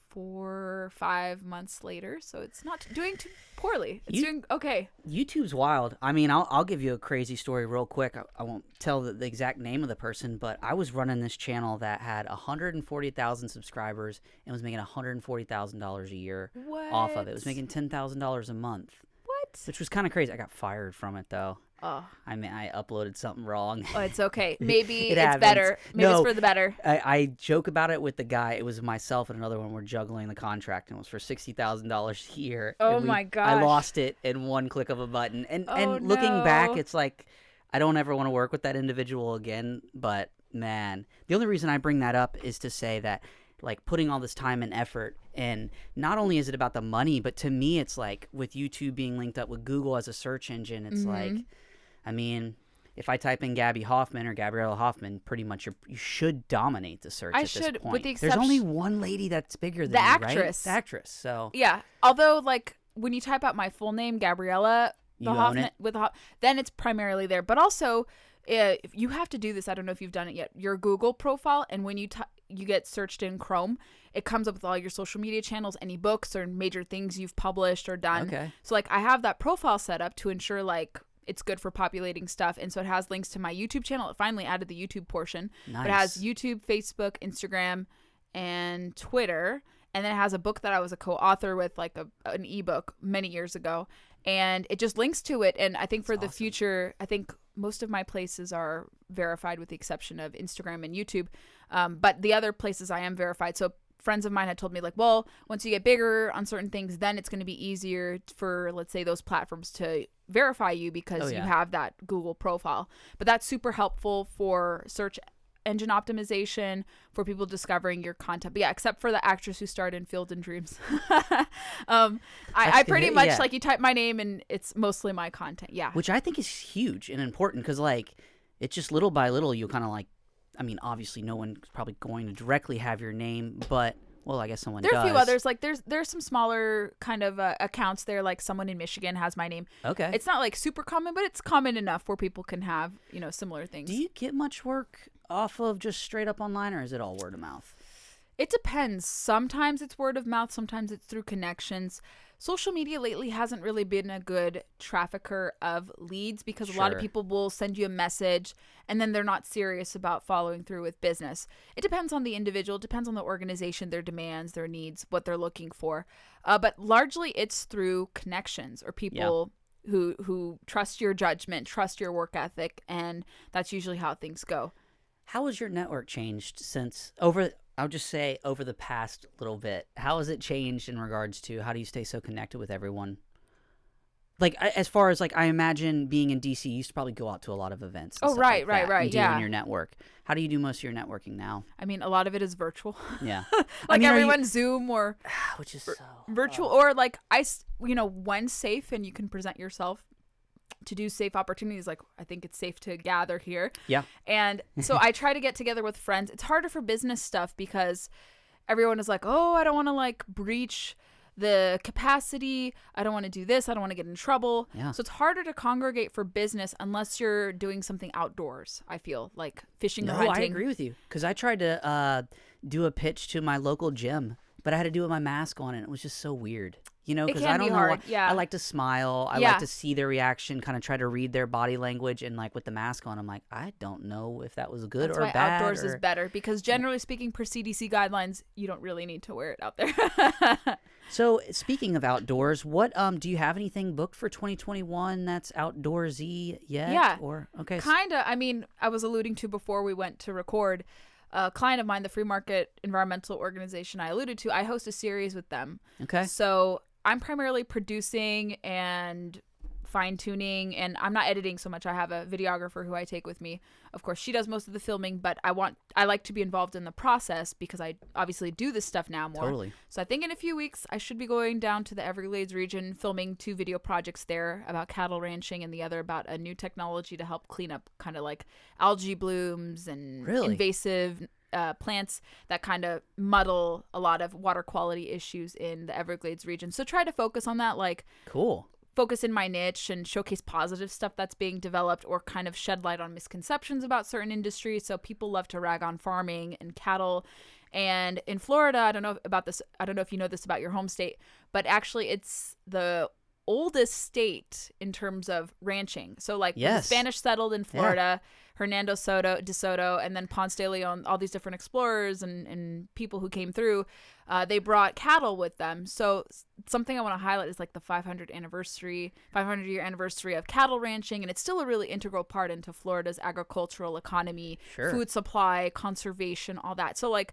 4 or 5 months later, so it's not doing too poorly. It's doing okay. YouTube's wild. I mean, I'll give you a crazy story real quick. I won't tell the exact name of the person, but I was running this channel that had 140,000 subscribers and was making $140,000 a year off of it. It was making $10,000 a month. What? Which was kind of crazy. I got fired from it though. Oh. I mean, I uploaded something wrong. Oh, it's okay. Maybe It it's happens. better. Maybe it's for the better. I joke about it with the guy. It was myself and another one. We're juggling the contract, and it was for $60,000 a year. Oh my gosh! I lost it in one click of a button. And looking no. back, it's like I don't ever want to work with that individual again. But man, the only reason I bring that up is to say that, like, putting all this time and effort, and not only is it about the money, but to me, it's like with YouTube being linked up with Google as a search engine, it's like, I mean, if I type in Gabby Hoffman or Gabriella Hoffman, pretty much you should dominate the search at this point. With the There's only one lady that's bigger than the me, actress. Right? The actress. So yeah, although like when you type out my full name, Gabriella, then it's primarily there. But also, if you have to do this, I don't know if you've done it yet. Your Google profile, and when you get searched in Chrome, it comes up with all your social media channels, any books or major things you've published or done. Okay. So like I have that profile set up to ensure like it's good for populating stuff, and so it has links to my YouTube channel. It finally added the YouTube portion. Nice. But it has YouTube, Facebook, Instagram, and Twitter, and then it has a book that I was a co-author with, like an ebook many years ago, and it just links to it. And I think for the future, I think most of my places are verified with the exception of Instagram and YouTube, but the other places I am verified. So friends of mine had told me, like, well, once you get bigger on certain things, then it's going to be easier for, let's say, those platforms to verify you because you have that Google profile. But that's super helpful for search engine optimization, for people discovering your content. But yeah, except for the actress who starred in Field and Dreams. I pretty much, like, you type my name and it's mostly my content. Yeah. Which I think is huge and important, because, like, it's just little by little you kind of, like, I mean, obviously no one's probably going to directly have your name, but, well, I guess someone does. There are a few others. Like, there's some smaller kind of accounts there. Like, someone in Michigan has my name. Okay. It's not, like, super common, but it's common enough where people can have, similar things. Do you get much work off of just straight up online, or is it all word of mouth? It depends. Sometimes it's word of mouth. Sometimes it's through connections. Social media lately hasn't really been a good trafficker of leads, because a lot of people will send you a message and then they're not serious about following through with business. It depends on the individual. It depends on the organization, their demands, their needs, what they're looking for. But largely it's through connections or people who trust your judgment, trust your work ethic, and that's usually how things go. How has your network changed since I'll just say over the past little bit? How has it changed in regards to how do you stay so connected with everyone? Like, as far as, like, I imagine being in DC, you used to probably go out to a lot of events. And stuff right, like that right. and doing your network. How do you do most of your networking now? I mean, a lot of it is virtual. Yeah. Like, everyone's Zoom or which is so virtual, or like when safe and you can present yourself to do safe opportunities, like, I think it's safe to gather here. Yeah. And so I try to get together with friends. It's harder for business stuff because everyone is like, oh, I don't want to, like, breach the capacity. I don't want to do this. I don't want to get in trouble. Yeah. So it's harder to congregate for business unless you're doing something outdoors, I feel, like fishing or hunting. I agree with you. Because I tried to do a pitch to my local gym, but I had to do it with my mask on, and it was just so weird. You know, because I don't know. Hard. Yeah. I like to smile. I like to see their reaction, kind of try to read their body language, and like with the mask on, I'm like, I don't know if that was good or bad. That's why outdoors is better, because generally speaking, per CDC guidelines, you don't really need to wear it out there. So speaking of outdoors, what do you have anything booked for 2021 that's outdoorsy yet? Yeah. Or okay. Kinda. I mean, I was alluding to before we went to record. A client of mine, the Free Market Environmental Organization I alluded to, I host a series with them. Okay. So I'm primarily producing and fine-tuning, and I'm not editing so much. I have a videographer who I take with me. Of course, she does most of the filming, but I like to be involved in the process because I obviously do this stuff now more. Totally. So I think in a few weeks, I should be going down to the Everglades region, filming 2 video projects there about cattle ranching, and the other about a new technology to help clean up kind of like algae blooms and invasive plants that kind of muddle a lot of water quality issues in the Everglades region. So try to focus on that, like focus in my niche and showcase positive stuff that's being developed, or kind of shed light on misconceptions about certain industries. So people love to rag on farming and cattle. And in Florida, I don't know about this. I don't know if you know this about your home state, but actually it's the oldest state in terms of ranching. So like when the Spanish settled in Florida, Hernando de Soto, and then Ponce de Leon, all these different explorers and people who came through, they brought cattle with them. So something I want to highlight is like the 500-year anniversary of cattle ranching, and it's still a really integral part into Florida's agricultural economy, food supply, conservation, all that. So like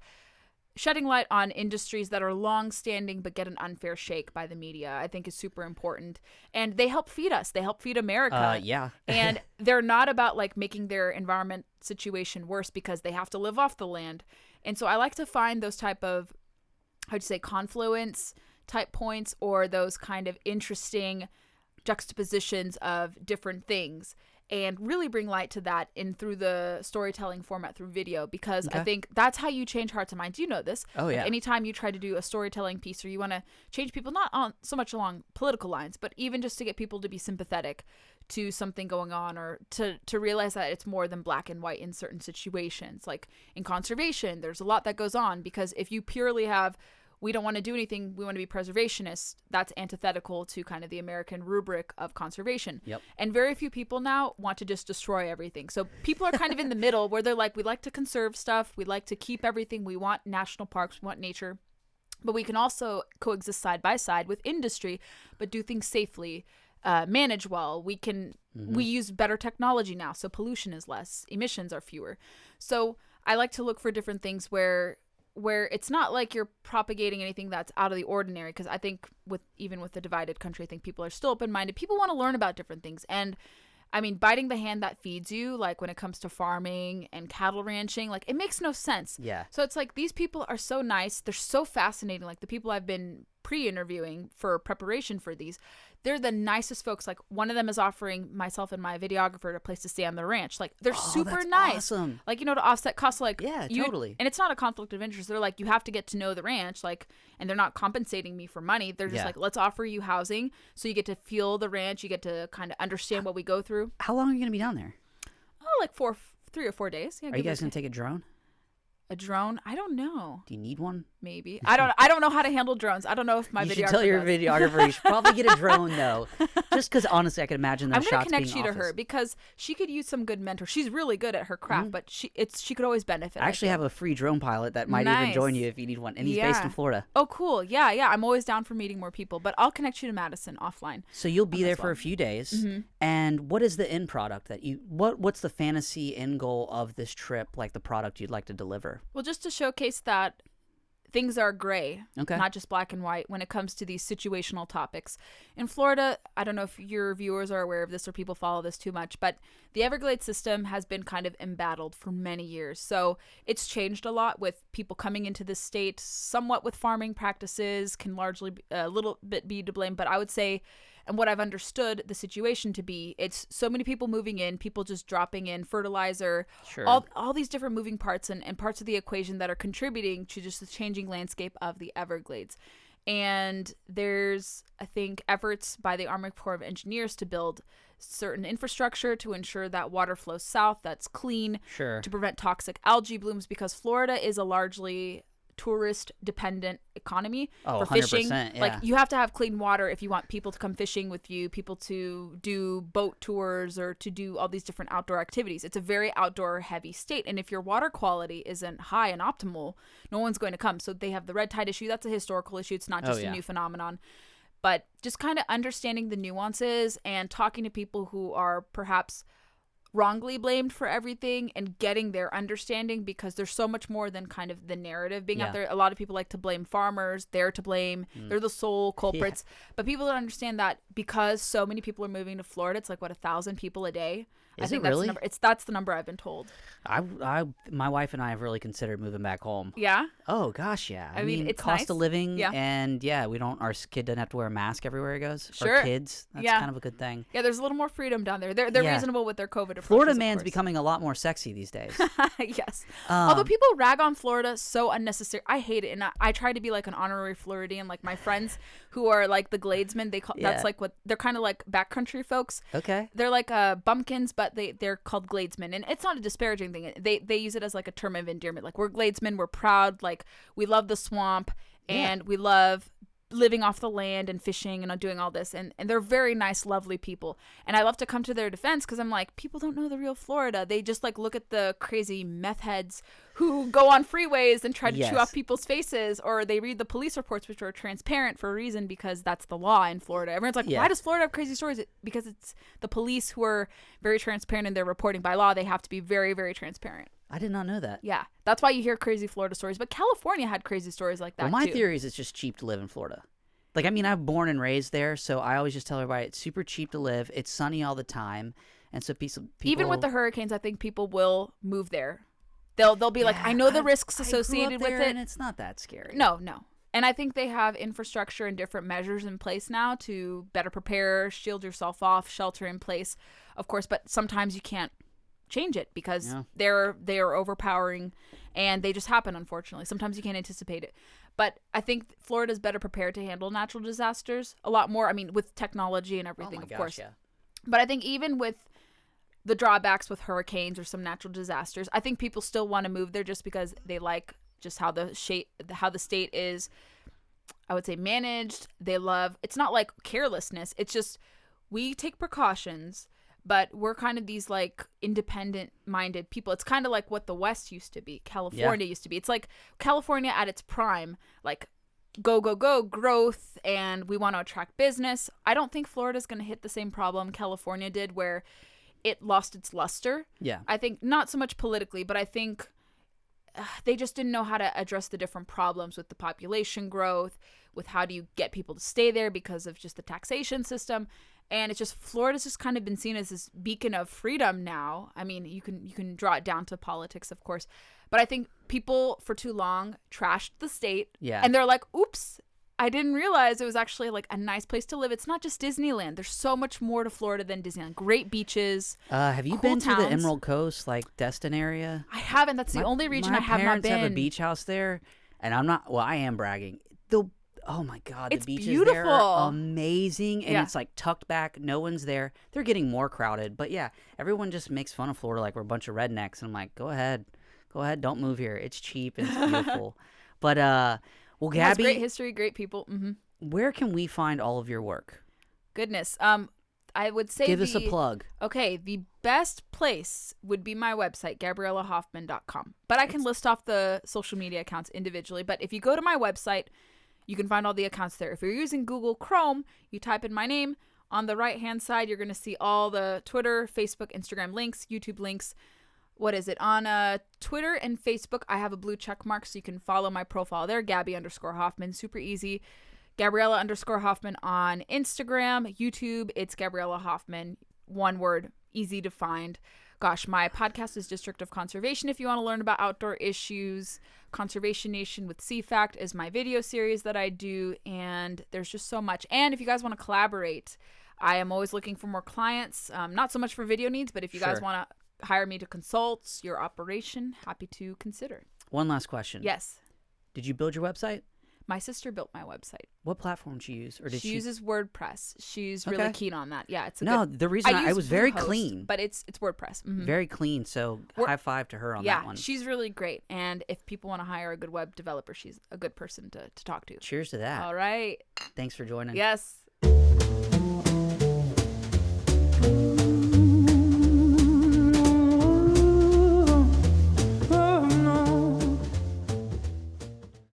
shedding light on industries that are long-standing but get an unfair shake by the media, I think, is super important. And they help feed us. They help feed America. And they're not about like making their environment situation worse because they have to live off the land. And so I like to find those type of, how'd you say, confluence type points, or those kind of interesting juxtapositions of different things, and really bring light to that through the storytelling format through video, because I think that's how you change hearts and minds. You know this. Anytime you try to do a storytelling piece, or you want to change people, not on so much along political lines, but even just to get people to be sympathetic to something going on, or to realize that it's more than black and white in certain situations. Like in conservation, there's a lot that goes on, because if you purely have, we don't want to do anything, we want to be preservationists, that's antithetical to kind of the American rubric of conservation. And very few people now want to just destroy everything. So people are kind of in the middle, where they're like, we like to conserve stuff, we like to keep everything, we want national parks, we want nature, but we can also coexist side by side with industry, but do things safely, manage well. We can we use better technology now, so pollution is less, emissions are fewer. So I like to look for different things where it's not like you're propagating anything that's out of the ordinary, because I think even with the divided country, I think people are still open-minded. People want to learn about different things. And I mean, biting the hand that feeds you, like when it comes to farming and cattle ranching, like it makes no sense. So it's like, these people are so nice. They're so fascinating. Like the people I've been pre-interviewing for preparation for these, they're the nicest folks. Like one of them is offering myself and my videographer a place to stay on the ranch. Like they're super nice. Awesome. Like, to offset costs, like totally. And it's not a conflict of interest. They're like, you have to get to know the ranch, like, and they're not compensating me for money. They're just like, let's offer you housing, so you get to feel the ranch, you get to kind of understand what we go through. How long are you gonna be down there? Oh, like 3 or 4 days. Are you guys gonna take a drone? A drone? I don't know. Do you need one? Maybe. I don't know how to handle drones. I don't know if my videographer You should tell your does. videographer you should probably get a drone, though. Just because, honestly, I can imagine those shots being I'm going to connect you to her, because she could use some good mentor. She's really good at her craft, but she could always benefit. I actually have a free drone pilot that might even join you if you need one. And he's based in Florida. Oh, cool. Yeah. I'm always down for meeting more people, but I'll connect you to Madison offline. So you'll be there for a few days. And what is the end product that what's the fantasy end goal of this trip, like the product you'd like to deliver? Well, just to showcase that things are gray, not just black and white, when it comes to these situational topics. In Florida, I don't know if your viewers are aware of this or people follow this too much, but the Everglades system has been kind of embattled for many years. So it's changed a lot with people coming into this state, somewhat with farming practices, can largely a little bit be to blame, but I would say, and what I've understood the situation to be, it's so many people moving in, people just dropping in fertilizer, all these different moving parts and parts of the equation that are contributing to just the changing landscape of the Everglades. And there's, I think, efforts by the Army Corps of Engineers to build certain infrastructure to ensure that water flows south, that's clean, Sure. to prevent toxic algae blooms, because Florida is a largely tourist dependent economy for fishing. 100%, yeah. Like, you have to have clean water if you want people to come fishing with you, people to do boat tours or to do all these different outdoor activities. It's a very outdoor heavy state, and if your water quality isn't high and optimal, no one's going to come. So they have the red tide issue. That's a historical issue. It's not just a new phenomenon. But just kind of understanding the nuances and talking to people who are perhaps wrongly blamed for everything and getting their understanding, because there's so much more than kind of the narrative being out there. A lot of people like to blame farmers. They're to blame. They're the sole culprits. But people don't understand that because so many people are moving to Florida, it's like, what, 1,000 people a day? I think it really? That's the number I've been told. My wife and I have really considered moving back home. Yeah? Oh gosh, yeah. I mean, it's cost nice. of living, Yeah. and our kid doesn't have to wear a mask everywhere he goes. Sure. Our kids, that's kind of a good thing. Yeah, there's a little more freedom down there. They're reasonable with their COVID approaches. Florida man's becoming a lot more sexy these days. Yes. Although people rag on Florida so unnecessary. I hate it, and I try to be like an honorary Floridian. Like my friends who are like the Gladesmen, that's like what they're kind of like backcountry folks. Okay. They're like bumpkins, but they're called Gladesmen, and it's not a disparaging thing. They use it as like a term of endearment. Like, we're Gladesmen, we're proud, like we love the swamp, and we love living off the land and fishing and doing all this, and they're very nice, lovely people. And I love to come to their defense, because I'm like, people don't know the real Florida. They just like look at the crazy meth heads who go on freeways and try to chew off people's faces, or they read the police reports, which are transparent for a reason, because that's the law in Florida. Everyone's like, why does Florida have crazy stories? Because it's the police who are very transparent in their reporting. By law, they have to be very, very transparent. I did not know that. Yeah, that's why you hear crazy Florida stories. But California had crazy stories like that, well, my too. theory is it's just cheap to live in Florida. Like, I mean, I'm born and raised there, so I always just tell everybody it's super cheap to live. It's sunny all the time, and so people even with the hurricanes, I think people will move there. They'll be like, I know the risks associated with it, and it's not that scary. No. And I think they have infrastructure and different measures in place now to better prepare, shield yourself off, shelter in place, of course. But sometimes you can't change it because they are overpowering, and they just happen, unfortunately. Sometimes you can't anticipate it. But I think Florida's better prepared to handle natural disasters a lot more. I mean, with technology and everything, of course. Yeah. But I think even with the drawbacks with hurricanes or some natural disasters, I think people still want to move there just because they like just how the state is, I would say, managed. They love, it's not like carelessness. It's just, we take precautions, but we're kind of these like independent minded people. It's kind of like what the West used to be. California used to be. It's like California at its prime, like go, growth, and we want to attract business. I don't think Florida's going to hit the same problem California did, where it lost its luster. Yeah. I think not so much politically, but I think they just didn't know how to address the different problems with the population growth, with how do you get people to stay there because of just the taxation system. And it's just, Florida's just kind of been seen as this beacon of freedom now. I mean, you can draw it down to politics, of course. But I think people for too long trashed the state. Yeah. And they're like, oops, I didn't realize it was actually like a nice place to live. It's not just Disneyland. There's so much more to Florida than Disneyland. Great beaches. Have you been to the Emerald Coast, like Destin area? I haven't. That's the only region I have not been. My parents have a beach house there, and I am bragging. Oh my God, the beaches beautiful. there are amazing, and it's like tucked back. No one's there. They're getting more crowded, but yeah, everyone just makes fun of Florida like we're a bunch of rednecks, and I'm like, go ahead, don't move here. It's cheap and it's beautiful. But well, Gabby, it has great history, great people. Mm-hmm. Where can we find all of your work? Goodness, I would say give us a plug. Okay, the best place would be my website, GabriellaHoffman.com. But I can list off the social media accounts individually. But if you go to my website, you can find all the accounts there. If you're using Google Chrome, you type in my name. On the right-hand side, you're going to see all the Twitter, Facebook, Instagram links, YouTube links. What is it? On Twitter and Facebook, I have a blue check mark, so you can follow my profile there, Gabby_Hoffman. Super easy. Gabriella_Hoffman on Instagram. YouTube, it's Gabriella Hoffman. One word, easy to find. Gosh, my podcast is District of Conservation. If you want to learn about outdoor issues, Conservation Nation with CFACT is my video series that I do, and there's just so much. And if you guys want to collaborate, I am always looking for more clients, not so much for video needs, but if you guys want to hire me to consult your operation, happy to consider. One last question. Yes. Did you build your website? My sister built my website. What platform did she use, or did She she? uses WordPress. She's really keen on that. Yeah, it's a No, good, the reason I use was very Bluehost, clean, but it's WordPress. very clean. So high five to her on that one. She's really great. And if people want to hire a good web developer, she's a good person to talk to. Cheers to that. All right. Thanks for joining. Yes.